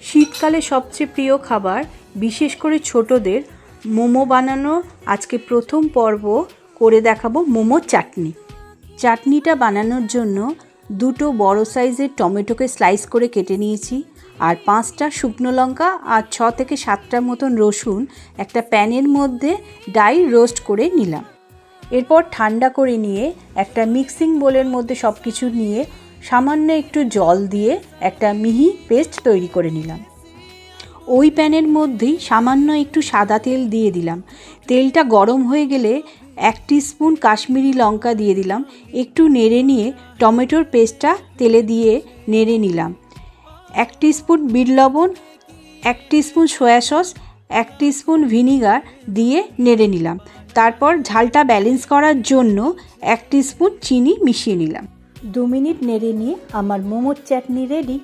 শীতকালে সবচেয়ে প্রিয় খাবার, বিশেষ করে ছোটদের মোমো বানানো। আজকে প্রথম পর্ব করে দেখাবো মোমো চাটনি। চাটনিটা বানানোর জন্য দুটো বড় সাইজের টমেটোকে স্লাইস করে কেটে নিয়েছি, আর 5টা শুকনো লঙ্কা আর 6 থেকে 7টার মতন রসুন একটা প্যানের মধ্যে ড্রাই রোস্ট করে নিলাম। এরপর ঠান্ডা করে নিয়ে একটা মিক্সিং বোলের মধ্যে সব কিছু নিয়ে সামান্য একটু জল দিয়ে একটা মিহি পেস্ট তৈরি করে নিলাম। ওই প্যানের মধ্যেই সামান্য একটু সাদা তেল দিয়ে দিলাম। তেলটা গরম হয়ে গেলে 1 টিস্পুন কাশ্মীরি লঙ্কা দিয়ে দিলাম। একটু নেড়ে নিয়ে টমেটোর পেস্টটা তেলে দিয়ে নেড়ে নিলাম। 1 টিস্পুন বিট লবণ, 1 teaspoon soya sauce, 1 teaspoon vinegar দিয়ে নেড়ে নিলাম। তারপর ঝালটা ব্যালেন্স করার জন্য 1 টিস্পুন চিনি মিশিয়ে নিলাম। 2 মিনিট নেড়ে নিয়ে আমার মোমোর চাটনি রেডি।